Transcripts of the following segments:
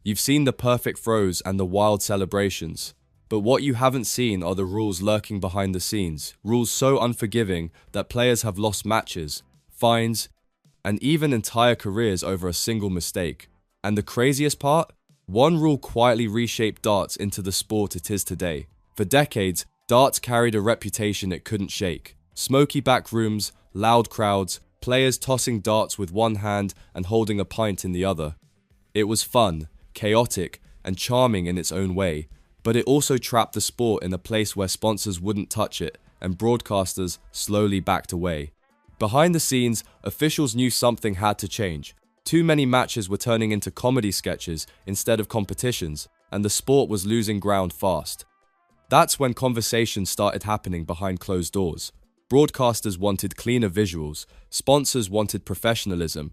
You've seen the perfect throws and the wild celebrations. But what you haven't seen are the rules lurking behind the scenes, rules so unforgiving that players have lost matches, fines, and even entire careers over a single mistake. And the craziest part? One rule quietly reshaped darts into the sport it is today. For decades, darts carried a reputation it couldn't shake. Smoky back rooms, loud crowds, players tossing darts with one hand and holding a pint in the other. It was fun, chaotic, and charming in its own way, but it also trapped the sport in a place where sponsors wouldn't touch it and broadcasters slowly backed away. Behind the scenes, officials knew something had to change. Too many matches were turning into comedy sketches instead of competitions, and the sport was losing ground fast. That's when conversations started happening behind closed doors. Broadcasters wanted cleaner visuals, sponsors wanted professionalism,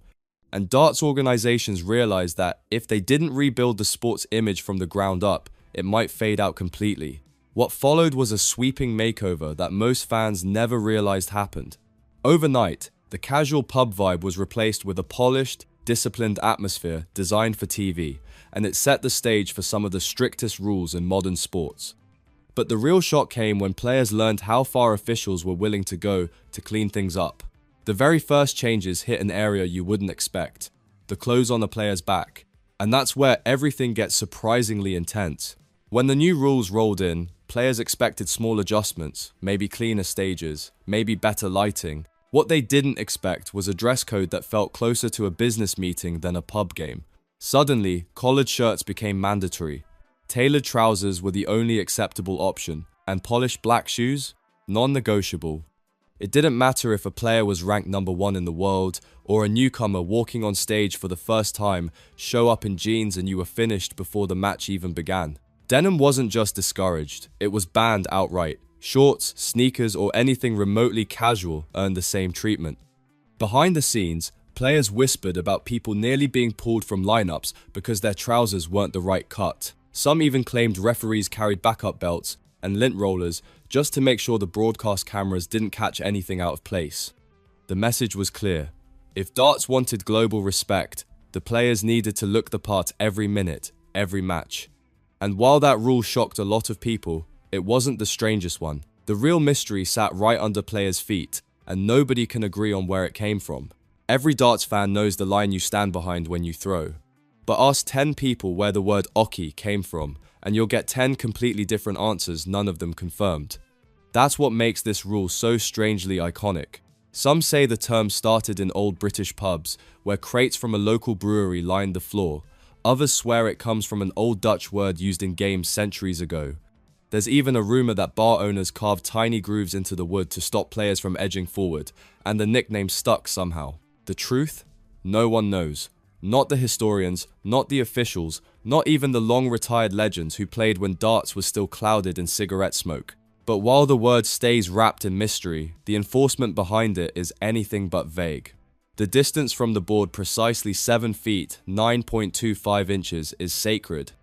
and darts organizations realized that if they didn't rebuild the sport's image from the ground up, it might fade out completely. What followed was a sweeping makeover that most fans never realized happened. Overnight, the casual pub vibe was replaced with a polished, disciplined atmosphere designed for TV, and it set the stage for some of the strictest rules in modern sports. But the real shock came when players learned how far officials were willing to go to clean things up. The very first changes hit an area you wouldn't expect: the clothes on the player's back. And that's where everything gets surprisingly intense. When the new rules rolled in, players expected small adjustments, maybe cleaner stages, maybe better lighting. What they didn't expect was a dress code that felt closer to a business meeting than a pub game. Suddenly, collared shirts became mandatory. Tailored trousers were the only acceptable option, and polished black shoes? Non-negotiable. It didn't matter if a player was ranked #1 in the world, or a newcomer walking on stage for the first time show up in jeans and you were finished before the match even began. Denim wasn't just discouraged, it was banned outright. Shorts, sneakers, or anything remotely casual earned the same treatment. Behind the scenes, players whispered about people nearly being pulled from lineups because their trousers weren't the right cut. Some even claimed referees carried backup belts and lint rollers just to make sure the broadcast cameras didn't catch anything out of place. The message was clear. If darts wanted global respect, the players needed to look the part every minute, every match. And while that rule shocked a lot of people, it wasn't the strangest one. The real mystery sat right under players' feet, and nobody can agree on where it came from. Every darts fan knows the line you stand behind when you throw. But ask 10 people where the word Oche came from, and you'll get 10 completely different answers, none of them confirmed. That's what makes this rule so strangely iconic. Some say the term started in old British pubs, where crates from a local brewery lined the floor. Others swear it comes from an old Dutch word used in games centuries ago. There's even a rumor that bar owners carved tiny grooves into the wood to stop players from edging forward, and the nickname stuck somehow. The truth? No one knows. Not the historians, not the officials, not even the long-retired legends who played when darts was still clouded in cigarette smoke. But while the word stays wrapped in mystery, the enforcement behind it is anything but vague. The distance from the board, precisely 7 feet, 9.25 inches, is sacred.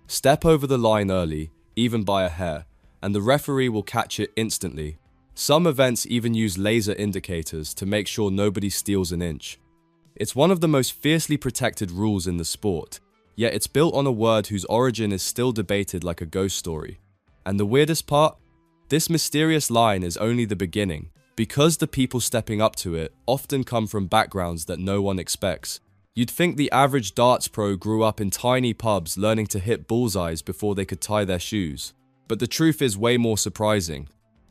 Step over the line early, even by a hair, and the referee will catch it instantly. Some events even use laser indicators to make sure nobody steals an inch. It's one of the most fiercely protected rules in the sport, yet it's built on a word whose origin is still debated like a ghost story. And the weirdest part? This mysterious line is only the beginning, because the people stepping up to it often come from backgrounds that no one expects. You'd think the average darts pro grew up in tiny pubs learning to hit bullseyes before they could tie their shoes. But the truth is way more surprising.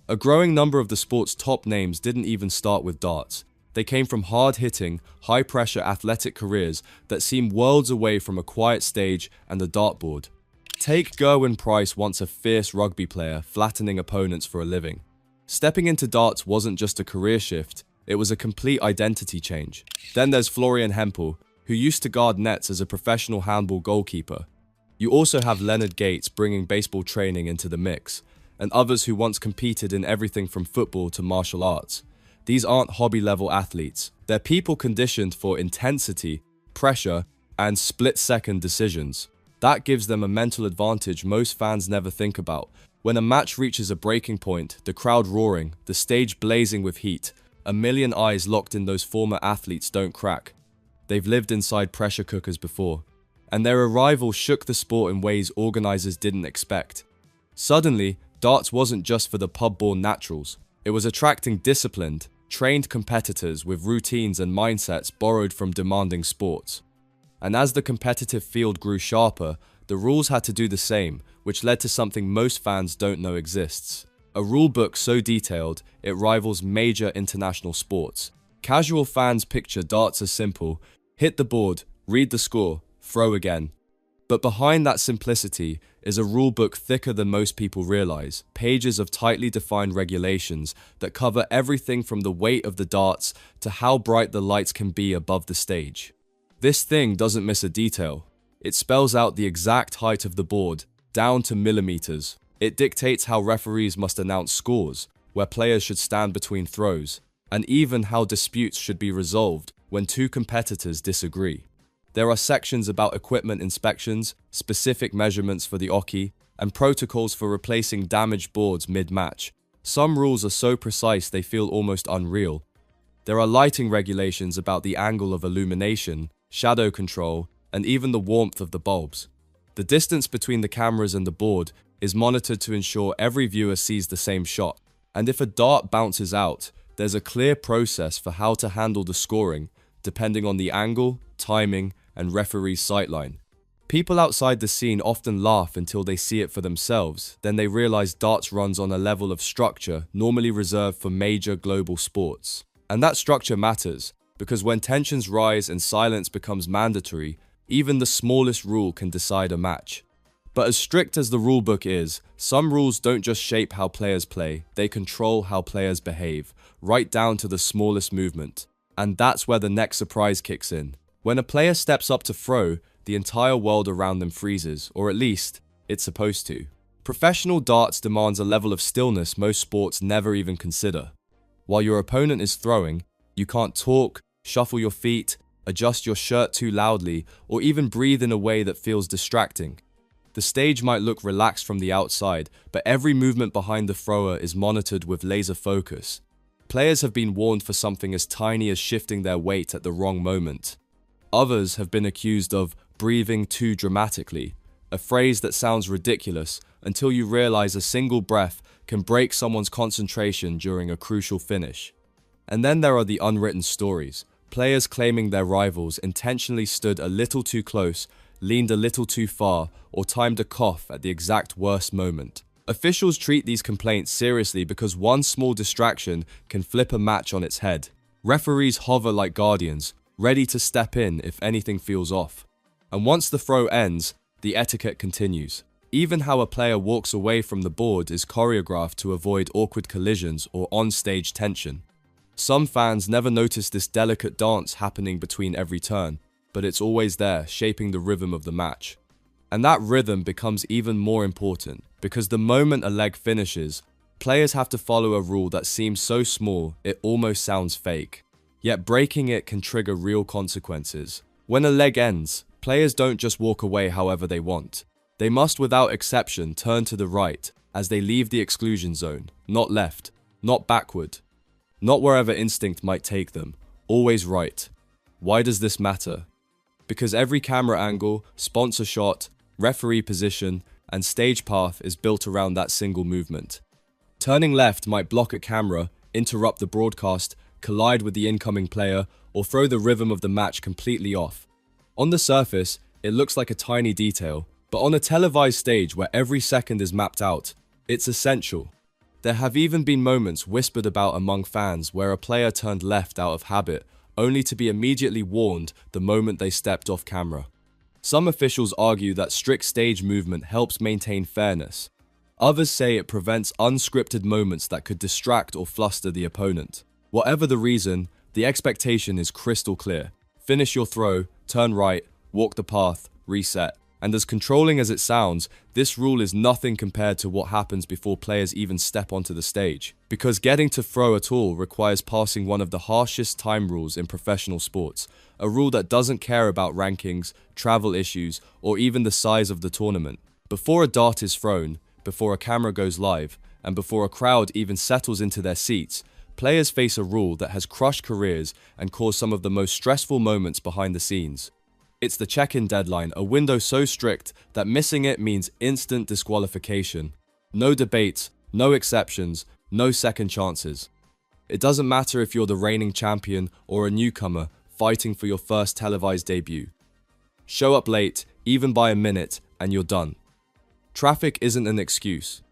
A growing number of the sport's top names didn't even start with darts. They came from hard-hitting, high-pressure athletic careers that seem worlds away from a quiet stage and the dartboard. Take Gerwyn Price, once a fierce rugby player, flattening opponents for a living. Stepping into darts wasn't just a career shift, it was a complete identity change. Then there's Florian Hempel, who used to guard nets as a professional handball goalkeeper. You also have Leonard Gates bringing baseball training into the mix, and others who once competed in everything from football to martial arts. These aren't hobby-level athletes. They're people conditioned for intensity, pressure, and split-second decisions. That gives them a mental advantage most fans never think about. When a match reaches a breaking point, the crowd roaring, the stage blazing with heat, a million eyes locked in those former athletes don't crack. They've lived inside pressure cookers before. and their arrival shook the sport in ways organizers didn't expect. Suddenly, darts wasn't just for the pub-born naturals. It was attracting disciplined, trained competitors with routines and mindsets borrowed from demanding sports. And as the competitive field grew sharper, the rules had to do the same, which led to something most fans don't know exists. A rulebook so detailed, it rivals major international sports. Casual fans picture darts as simple: hit the board, read the score, throw again. But behind that simplicity is a rulebook thicker than most people realize. Pages of tightly defined regulations that cover everything from the weight of the darts to how bright the lights can be above the stage. This thing doesn't miss a detail. It spells out the exact height of the board, down to millimeters. It dictates how referees must announce scores, where players should stand between throws, and even how disputes should be resolved when two competitors disagree. There are sections about equipment inspections, specific measurements for the Oche, and protocols for replacing damaged boards mid-match. Some rules are so precise they feel almost unreal. There are lighting regulations about the angle of illumination, shadow control, and even the warmth of the bulbs. The distance between the cameras and the board is monitored to ensure every viewer sees the same shot. And if a dart bounces out, there's a clear process for how to handle the scoring, depending on the angle, timing, and referee's sightline. People outside the scene often laugh until they see it for themselves, then they realize darts runs on a level of structure normally reserved for major global sports. And that structure matters, because when tensions rise and silence becomes mandatory, even the smallest rule can decide a match. But as strict as the rulebook is, some rules don't just shape how players play, they control how players behave, right down to the smallest movement. And that's where the next surprise kicks in. When a player steps up to throw, the entire world around them freezes, or at least, it's supposed to. Professional darts demands a level of stillness most sports never even consider. While your opponent is throwing, you can't talk, shuffle your feet, adjust your shirt too loudly, or even breathe in a way that feels distracting. The stage might look relaxed from the outside, but every movement behind the thrower is monitored with laser focus. Players have been warned for something as tiny as shifting their weight at the wrong moment. Others have been accused of breathing too dramatically, a phrase that sounds ridiculous until you realize a single breath can break someone's concentration during a crucial finish. And then there are the unwritten stories, players claiming their rivals intentionally stood a little too close, leaned a little too far, or timed a cough at the exact worst moment. Officials treat these complaints seriously because one small distraction can flip a match on its head. Referees hover like guardians, ready to step in if anything feels off. And once the throw ends, the etiquette continues. Even how a player walks away from the board is choreographed to avoid awkward collisions or on-stage tension. Some fans never notice this delicate dance happening between every turn, but it's always there, shaping the rhythm of the match. And that rhythm becomes even more important, because the moment a leg finishes, players have to follow a rule that seems so small it almost sounds fake. Yet breaking it can trigger real consequences. When a leg ends, players don't just walk away however they want. They must without exception turn to the right as they leave the exclusion zone, not left, not backward, not wherever instinct might take them, always right. Why does this matter? Because every camera angle, sponsor shot, referee position, and stage path is built around that single movement. Turning left might block a camera, interrupt the broadcast, collide with the incoming player, or throw the rhythm of the match completely off. On the surface, it looks like a tiny detail, but on a televised stage where every second is mapped out, it's essential. There have even been moments whispered about among fans where a player turned left out of habit, only to be immediately warned the moment they stepped off camera. Some officials argue that strict stage movement helps maintain fairness. Others say it prevents unscripted moments that could distract or fluster the opponent. Whatever the reason, the expectation is crystal clear. Finish your throw, turn right, walk the path, reset. And as controlling as it sounds, this rule is nothing compared to what happens before players even step onto the stage. Because getting to throw at all requires passing one of the harshest time rules in professional sports, a rule that doesn't care about rankings, travel issues, or even the size of the tournament. Before a dart is thrown, before a camera goes live, and before a crowd even settles into their seats, players face a rule that has crushed careers and caused some of the most stressful moments behind the scenes. It's the check-in deadline, a window so strict that missing it means instant disqualification. No debates, no exceptions, no second chances. It doesn't matter if you're the reigning champion or a newcomer fighting for your first televised debut. Show up late, even by a minute, and you're done. Traffic isn't an excuse.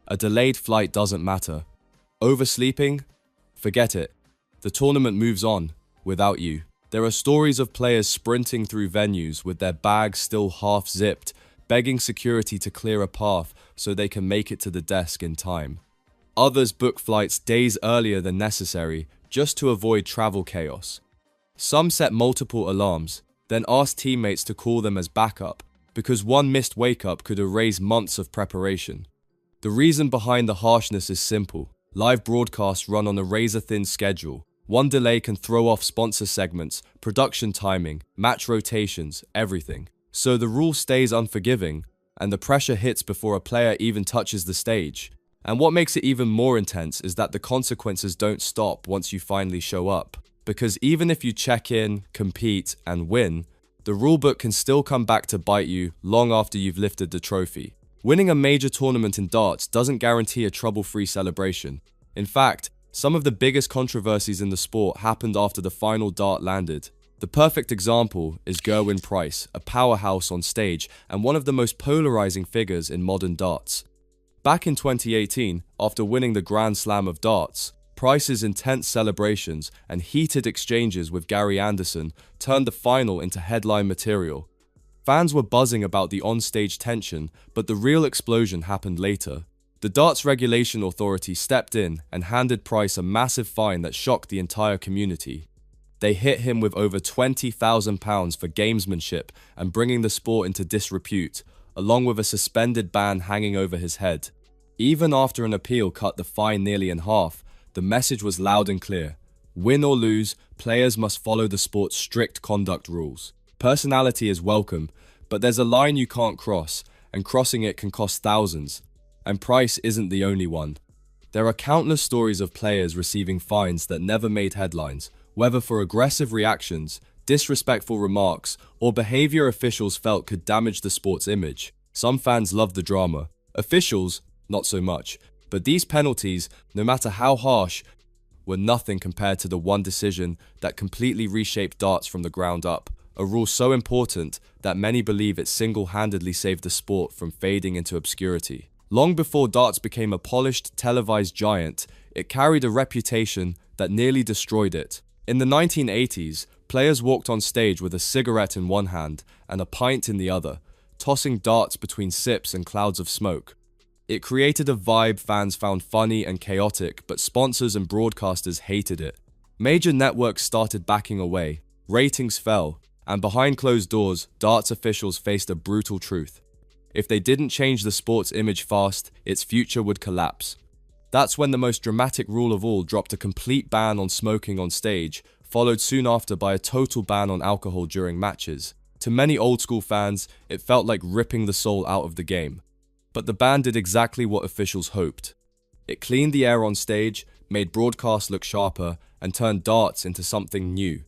A delayed flight doesn't matter. Oversleeping? Forget it. The tournament moves on, without you. There are stories of players sprinting through venues with their bags still half zipped, begging security to clear a path so they can make it to the desk in time. Others book flights days earlier than necessary just to avoid travel chaos. Some set multiple alarms, then ask teammates to call them as backup, because one missed wake-up could erase months of preparation. The reason behind the harshness is simple. Live broadcasts run on a razor-thin schedule. One delay can throw off sponsor segments, production timing, match rotations, everything. So the rule stays unforgiving, and the pressure hits before a player even touches the stage. And what makes it even more intense is that the consequences don't stop once you finally show up. Because even if you check in, compete, and win, the rulebook can still come back to bite you long after you've lifted the trophy. Winning a major tournament in darts doesn't guarantee a trouble-free celebration. In fact, some of the biggest controversies in the sport happened after the final dart landed. The perfect example is Gerwyn Price, a powerhouse on stage and one of the most polarizing figures in modern darts. Back in 2018, after winning the Grand Slam of darts, Price's intense celebrations and heated exchanges with Gary Anderson turned the final into headline material. Fans were buzzing about the on-stage tension, but the real explosion happened later. The Darts Regulation Authority stepped in and handed Price a massive fine that shocked the entire community. They hit him with over £20,000 for gamesmanship and bringing the sport into disrepute, along with a suspended ban hanging over his head. Even after an appeal cut the fine nearly in half, the message was loud and clear. Win or lose, players must follow the sport's strict conduct rules. Personality is welcome, but there's a line you can't cross, and crossing it can cost thousands. And Price isn't the only one. There are countless stories of players receiving fines that never made headlines, whether for aggressive reactions, disrespectful remarks, or behavior officials felt could damage the sport's image. Some fans love the drama. Officials, not so much. But these penalties, no matter how harsh, were nothing compared to the one decision that completely reshaped darts from the ground up. A rule so important that many believe it single-handedly saved the sport from fading into obscurity. Long before darts became a polished, televised giant, it carried a reputation that nearly destroyed it. In the 1980s, players walked on stage with a cigarette in one hand and a pint in the other, tossing darts between sips and clouds of smoke. It created a vibe fans found funny and chaotic, but sponsors and broadcasters hated it. Major networks started backing away, ratings fell, and behind closed doors, darts officials faced a brutal truth. If they didn't change the sport's image fast, its future would collapse. That's when the most dramatic rule of all dropped a complete ban on smoking on stage, followed soon after by a total ban on alcohol during matches. To many old-school fans, it felt like ripping the soul out of the game. But the ban did exactly what officials hoped. It cleaned the air on stage, made broadcasts look sharper, and turned darts into something new.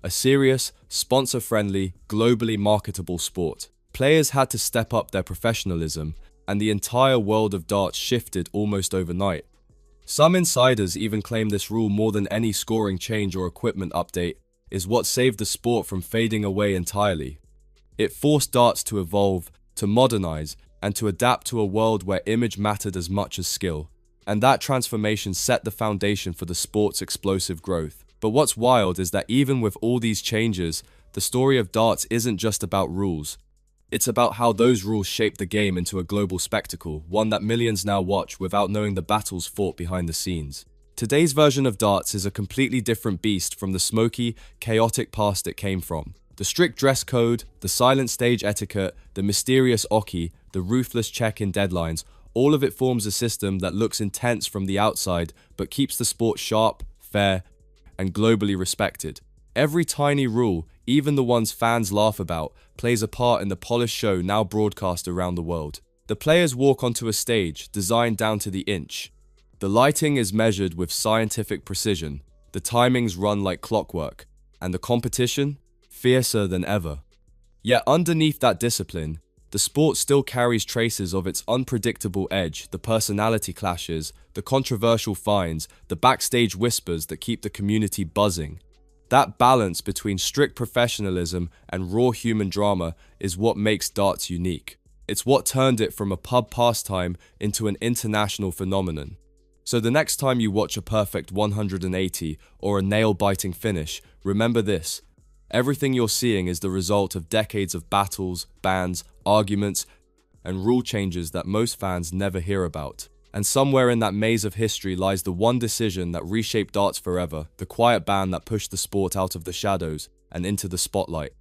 A serious, sponsor-friendly, globally marketable sport. Players had to step up their professionalism, and the entire world of darts shifted almost overnight. Some insiders even claim this rule, more than any scoring change or equipment update, is what saved the sport from fading away entirely. It forced darts to evolve, to modernize, and to adapt to a world where image mattered as much as skill. And that transformation set the foundation for the sport's explosive growth. But what's wild is that even with all these changes, the story of darts isn't just about rules. It's about how those rules shaped the game into a global spectacle, one that millions now watch without knowing the battles fought behind the scenes. Today's version of darts is a completely different beast from the smoky, chaotic past it came from. The strict dress code, the silent stage etiquette, the mysterious Oche, the ruthless check-in deadlines, all of it forms a system that looks intense from the outside but keeps the sport sharp, fair, and globally respected. Every tiny rule, even the ones fans laugh about, plays a part in the polished show now broadcast around the world. The players walk onto a stage designed down to the inch. The lighting is measured with scientific precision, the timings run like clockwork, and the competition? Fiercer than ever. Yet underneath that discipline, the sport still carries traces of its unpredictable edge, the personality clashes, the controversial finds, the backstage whispers that keep the community buzzing. That balance between strict professionalism and raw human drama is what makes darts unique. It's what turned it from a pub pastime into an international phenomenon. So the next time you watch a perfect 180 or a nail-biting finish, remember this. Everything you're seeing is the result of decades of battles, bans, arguments, and rule changes that most fans never hear about. And somewhere in that maze of history lies the one decision that reshaped darts forever, the quiet ban that pushed the sport out of the shadows and into the spotlight.